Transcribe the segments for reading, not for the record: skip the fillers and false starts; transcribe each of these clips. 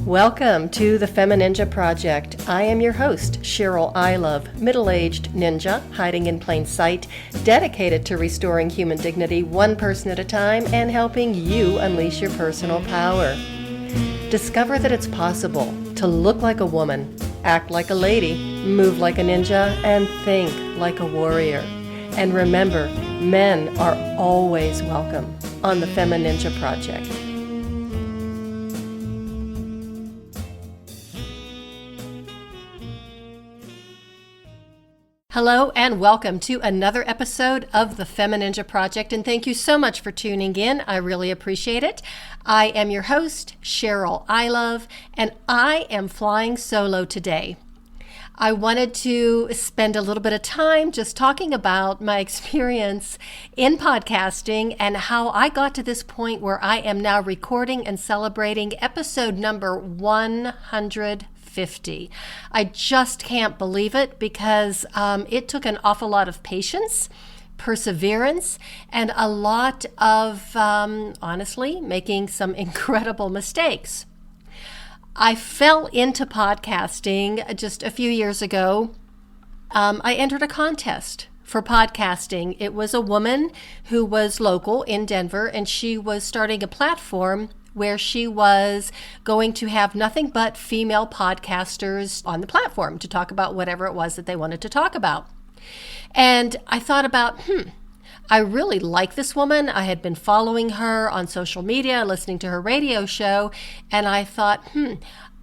Welcome to the FemiNinja Project. I am your host, Cheryl Ilov, middle-aged ninja hiding in plain sight, dedicated to restoring human dignity one person at a time and helping you unleash your personal power. Discover that it's possible to look like a woman, act like a lady, move like a ninja, and think like a warrior. And remember, men are always welcome on the FemiNinja Project. Hello and welcome to another episode of the FemiNinja Project, and thank you so much for tuning in. I really appreciate it. I am your host, Cheryl Ilov, and I am flying solo today. I wanted to spend a little bit of time just talking about my experience in podcasting and how I got to this point where I am now recording and celebrating episode number 150. I just can't believe it because it took an awful lot of patience, perseverance, and a lot of, honestly, making some incredible mistakes. I fell into podcasting just a few years ago. I entered a contest for podcasting. It was a woman who was local in Denver, and she was starting a platform where she was going to have nothing but female podcasters on the platform to talk about whatever it was that they wanted to talk about. And I thought about, I really like this woman. I had been following her on social media, listening to her radio show, and I thought,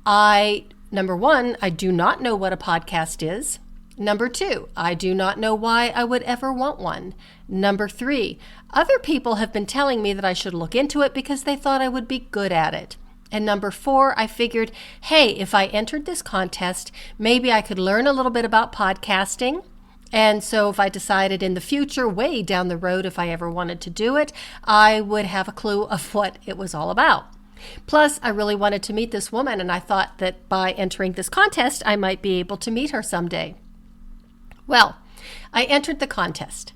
number one, I do not know what a podcast is. Number two, I do not know why I would ever want one. Number three, other people have been telling me that I should look into it because they thought I would be good at it. And number four, I figured, hey, if I entered this contest, maybe I could learn a little bit about podcasting. And so if I decided in the future, way down the road, if I ever wanted to do it, I would have a clue of what it was all about. Plus, I really wanted to meet this woman, and I thought that by entering this contest, I might be able to meet her someday. Well, I entered the contest,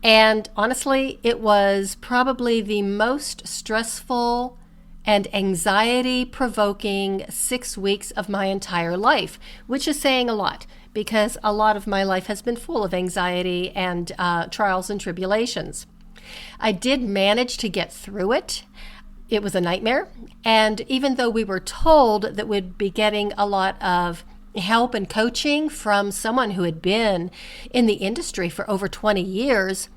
and honestly, it was probably the most stressful and anxiety-provoking 6 weeks of my entire life, which is saying a lot, because a lot of my life has been full of anxiety and trials and tribulations. I did manage to get through it. It was a nightmare, and even though we were told that we'd be getting a lot of help and coaching from someone who had been in the industry for over 20 years,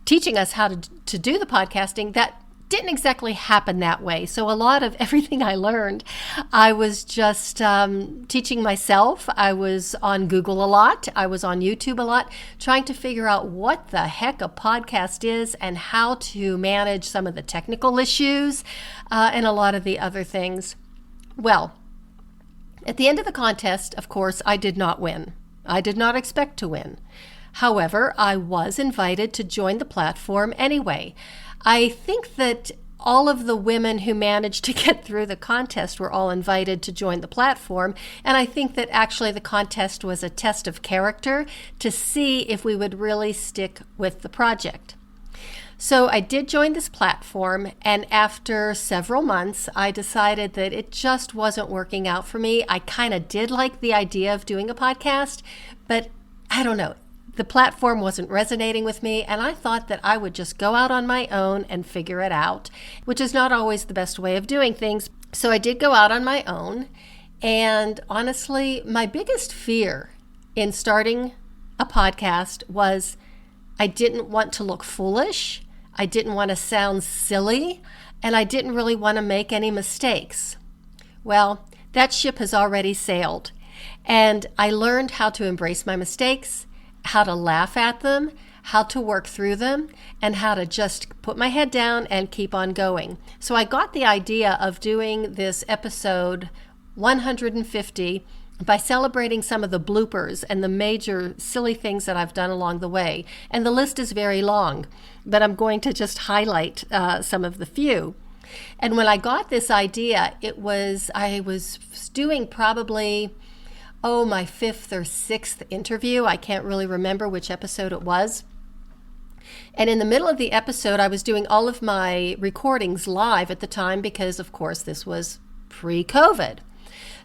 teaching us how to do the podcasting, that didn't exactly happen that way. So a lot of everything I learned, I was just teaching myself. I was on Google a lot. I was on YouTube a lot, trying to figure out what the heck a podcast is and how to manage some of the technical issues and a lot of the other things. Well, at the end of the contest, of course, I did not win. I did not expect to win. However, I was invited to join the platform anyway. I think that all of the women who managed to get through the contest were all invited to join the platform, and I think that actually the contest was a test of character to see if we would really stick with the project. So I did join this platform, and after several months, I decided that it just wasn't working out for me. I kind of did like the idea of doing a podcast, but I don't know. The platform wasn't resonating with me, and I thought that I would just go out on my own and figure it out, which is not always the best way of doing things. So I did go out on my own, and honestly, my biggest fear in starting a podcast was I didn't want to look foolish. I didn't want to sound silly, and I didn't really want to make any mistakes. Well, that ship has already sailed, and I learned how to embrace my mistakes, how to laugh at them, how to work through them, and how to just put my head down and keep on going. So I got the idea of doing this episode 150 by celebrating some of the bloopers and the major silly things that I've done along the way. And the list is very long, but I'm going to just highlight some of the few. And when I got this idea, I was doing probably, my fifth or sixth interview. I can't really remember which episode it was. And in the middle of the episode, I was doing all of my recordings live at the time because, of course, this was pre-COVID.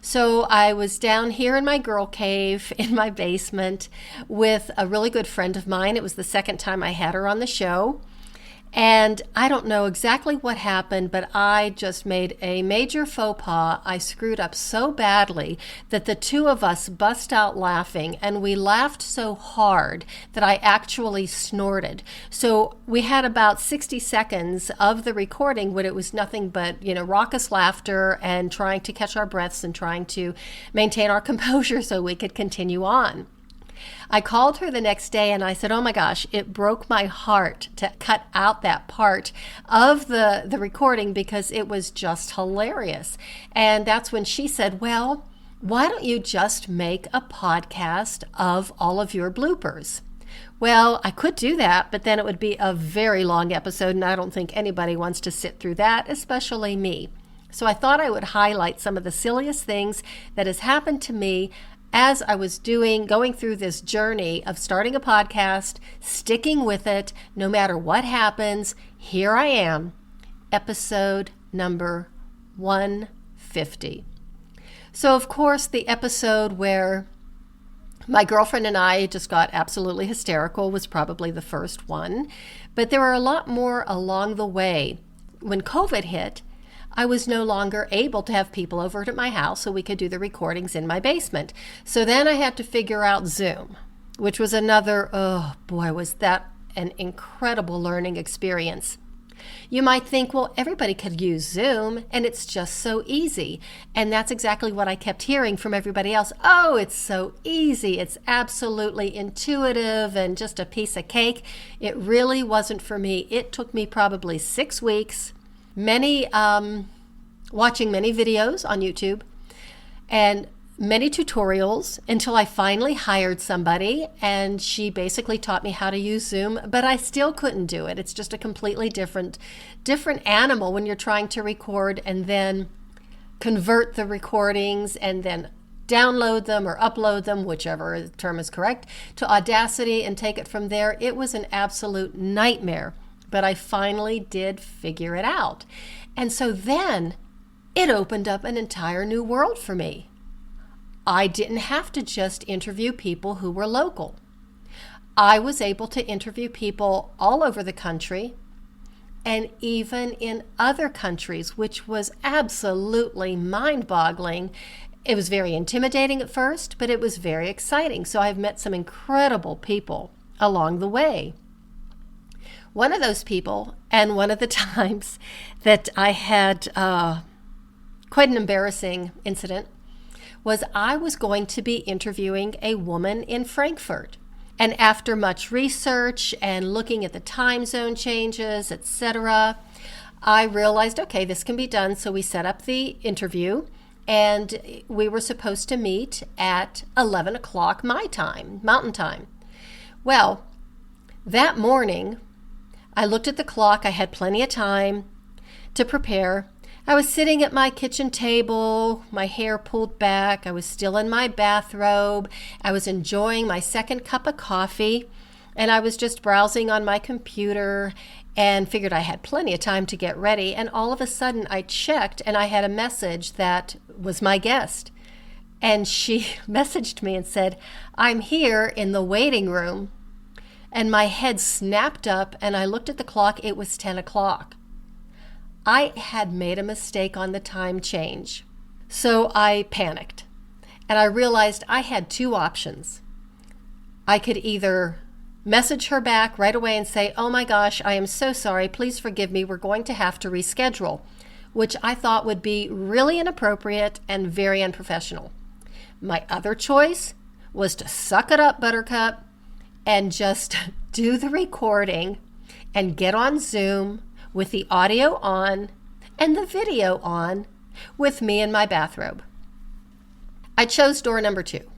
So I was down here in my girl cave in my basement with a really good friend of mine. It was the second time I had her on the show. And I don't know exactly what happened, but I just made a major faux pas. I screwed up so badly that the two of us bust out laughing, and we laughed so hard that I actually snorted. So we had about 60 seconds of the recording when it was nothing but, raucous laughter and trying to catch our breaths and trying to maintain our composure so we could continue on. I called her the next day and I said, oh my gosh, it broke my heart to cut out that part of the recording because it was just hilarious. And that's when she said, well, why don't you just make a podcast of all of your bloopers? Well, I could do that, but then it would be a very long episode, and I don't think anybody wants to sit through that, especially me. So I thought I would highlight some of the silliest things that has happened to me as I was going through this journey of starting a podcast, sticking with it, no matter what happens. Here I am, episode number 150. So, of course, the episode where my girlfriend and I just got absolutely hysterical was probably the first one, but there were a lot more along the way. When COVID hit, I was no longer able to have people over at my house so we could do the recordings in my basement. So then I had to figure out Zoom, which was another, oh boy, was that an incredible learning experience. You might think, well, everybody could use Zoom and it's just so easy. And that's exactly what I kept hearing from everybody else. Oh, it's so easy. It's absolutely intuitive and just a piece of cake. It really wasn't for me. It took me probably 6 weeks. Watching many videos on YouTube and many tutorials until I finally hired somebody, and she basically taught me how to use Zoom, but I still couldn't do it. It's just a completely different animal when you're trying to record and then convert the recordings and then download them or upload them, whichever term is correct, to Audacity and take it from there. It was an absolute nightmare. But I finally did figure it out. And so then it opened up an entire new world for me. I didn't have to just interview people who were local. I was able to interview people all over the country and even in other countries, which was absolutely mind-boggling. It was very intimidating at first, but it was very exciting. So I've met some incredible people along the way. One of those people, and one of the times that I had quite an embarrassing incident, was I was going to be interviewing a woman in Frankfurt. And after much research and looking at the time zone changes, etc., I realized, okay, this can be done. So we set up the interview, and we were supposed to meet at 11 o'clock my time, Mountain Time. Well, that morning, I looked at the clock. I had plenty of time to prepare. I was sitting at my kitchen table, my hair pulled back. I was still in my bathrobe. I was enjoying my second cup of coffee, and I was just browsing on my computer and figured I had plenty of time to get ready. And all of a sudden I checked and I had a message that was my guest. And she messaged me and said, "I'm here in the waiting room." And my head snapped up and I looked at the clock. It was 10 o'clock. I had made a mistake on the time change. So I panicked and I realized I had two options. I could either message her back right away and say, "Oh my gosh, I am so sorry. Please forgive me. We're going to have to reschedule," which I thought would be really inappropriate and very unprofessional. My other choice was to suck it up, Buttercup, and just do the recording and get on Zoom with the audio on and the video on with me in my bathrobe. I chose door number 2.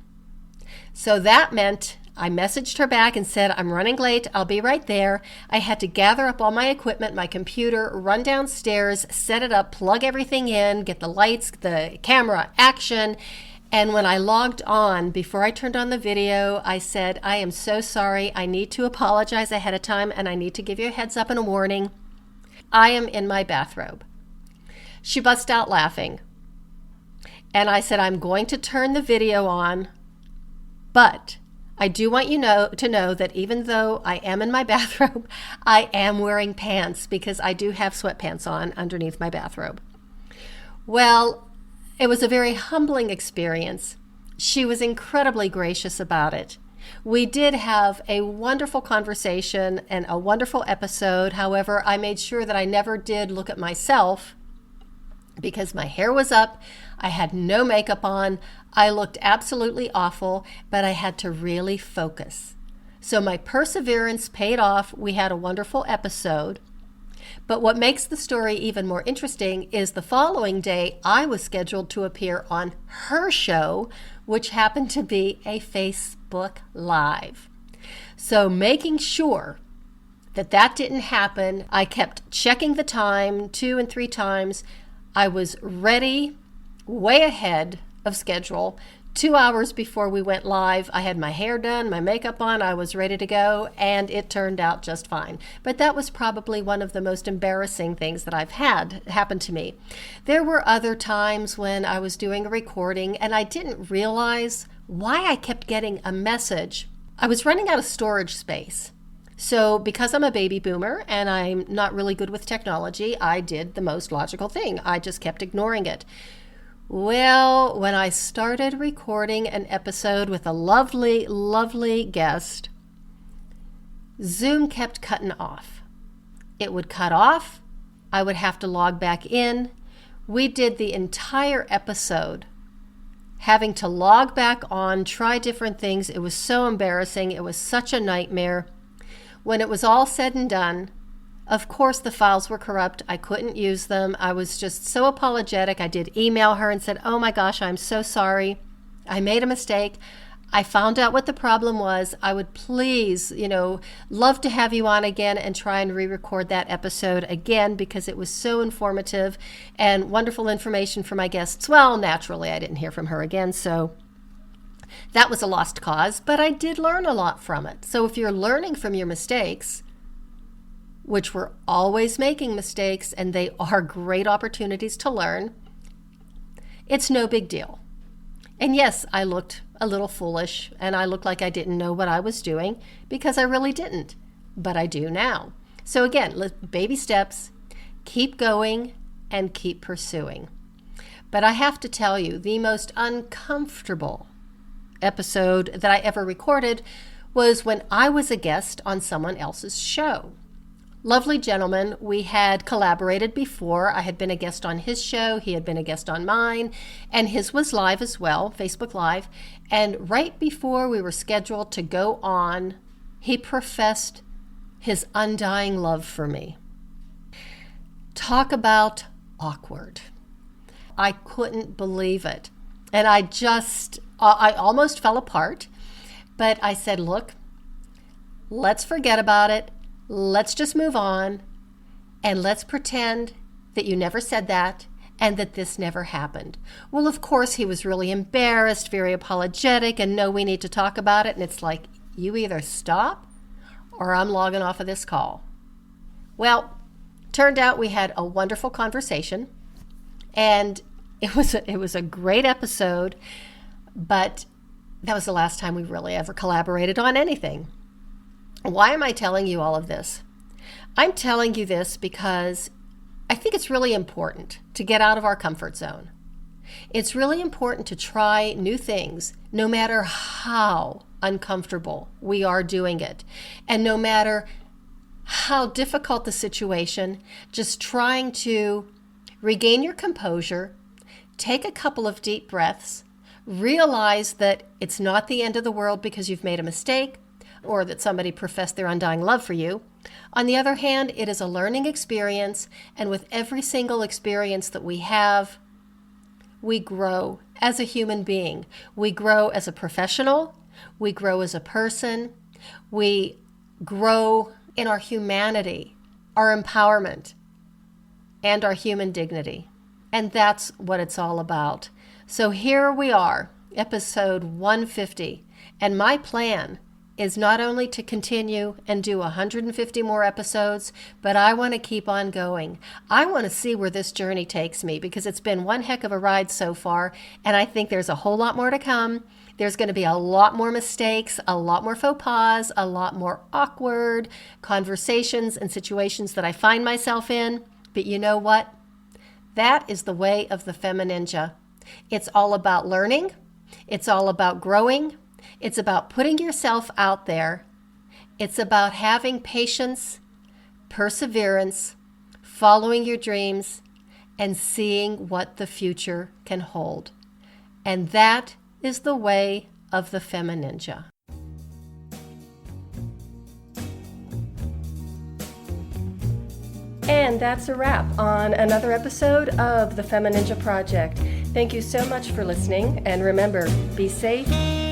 So that meant I messaged her back and said, "I'm running late. I'll be right there." I had to gather up all my equipment, my computer, run downstairs, set it up, plug everything in, get the lights, the camera, action. And when I logged on, before I turned on the video, I said, "I am so sorry. I need to apologize ahead of time, and I need to give you a heads up and a warning. I am in my bathrobe." She bust out laughing. And I said, I'm going to turn the video on, but I do want you to know that even though I am in my bathrobe, I am wearing pants because I do have sweatpants on underneath my bathrobe. Well, it was a very humbling experience. She was incredibly gracious about it. We did have a wonderful conversation and a wonderful episode. However, I made sure that I never did look at myself because my hair was up. I had no makeup on. I looked absolutely awful, but I had to really focus. So my perseverance paid off. We had a wonderful episode. But what makes the story even more interesting is the following day, I was scheduled to appear on her show, which happened to be a Facebook Live. So making sure that that didn't happen, I kept checking the time 2 and 3 times. I was ready, way ahead of schedule. 2 hours before we went live, I had my hair done, my makeup on, I was ready to go, and it turned out just fine. But that was probably one of the most embarrassing things that I've had happen to me. There were other times when I was doing a recording and I didn't realize why I kept getting a message. I was running out of storage space. So because I'm a baby boomer and I'm not really good with technology, I did the most logical thing. I just kept ignoring it. Well, when I started recording an episode with a lovely, lovely guest, Zoom kept cutting off. It would cut off. I would have to log back in. We did the entire episode having to log back on, try different things. It was so embarrassing. It was such a nightmare. When it was all said and done, of course, the files were corrupt. I couldn't use them. I was just so apologetic. I did email her and said, oh my gosh, I'm so sorry. I made a mistake. I found out what the problem was. I would please, love to have you on again and try and re-record that episode again because it was so informative and wonderful information for my guests. Well, naturally, I didn't hear from her again, so that was a lost cause, but I did learn a lot from it. So if you're learning from your mistakes, which we're always making mistakes, and they are great opportunities to learn, it's no big deal. And yes, I looked a little foolish, and I looked like I didn't know what I was doing, because I really didn't, but I do now. So again, baby steps, keep going, and keep pursuing. But I have to tell you, the most uncomfortable episode that I ever recorded was when I was a guest on someone else's show. Lovely gentleman. We had collaborated before. I had been a guest on his show. He had been a guest on mine. And his was live as well, Facebook Live. And right before we were scheduled to go on, he professed his undying love for me. Talk about awkward. I couldn't believe it. And I almost fell apart. But I said, look, let's forget about it. Let's just move on, and let's pretend that you never said that and that this never happened. Well, of course, he was really embarrassed, very apologetic, and no, we need to talk about it. And it's like, you either stop or I'm logging off of this call. Well, turned out we had a wonderful conversation, and it was a great episode, but that was the last time we really ever collaborated on anything. Why am I telling you all of this? I'm telling you this because I think it's really important to get out of our comfort zone. It's really important to try new things, no matter how uncomfortable we are doing it. And no matter how difficult the situation, just trying to regain your composure, take a couple of deep breaths, realize that it's not the end of the world because you've made a mistake, or that somebody professed their undying love for you. On the other hand, it is a learning experience, and with every single experience that we have, we grow as a human being. We grow as a professional, we grow as a person, we grow in our humanity, our empowerment, and our human dignity. And that's what it's all about. So here we are, episode 150, and my plan is not only to continue and do 150 more episodes, but I want to keep on going. I want to see where this journey takes me because it's been one heck of a ride so far, and I think there's a whole lot more to come. There's going to be a lot more mistakes, a lot more faux pas, a lot more awkward conversations and situations that I find myself in. But you know what? That is the way of the FemiNinja. It's all about learning. It's all about growing. It's about putting yourself out there. It's about having patience, perseverance, following your dreams, and seeing what the future can hold. And that is the way of the FemiNinja. And that's a wrap on another episode of the FemiNinja Project. Thank you so much for listening, and remember, be safe,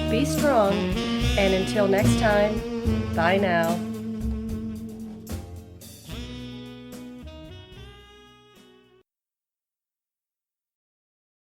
be strong, and until next time, bye now.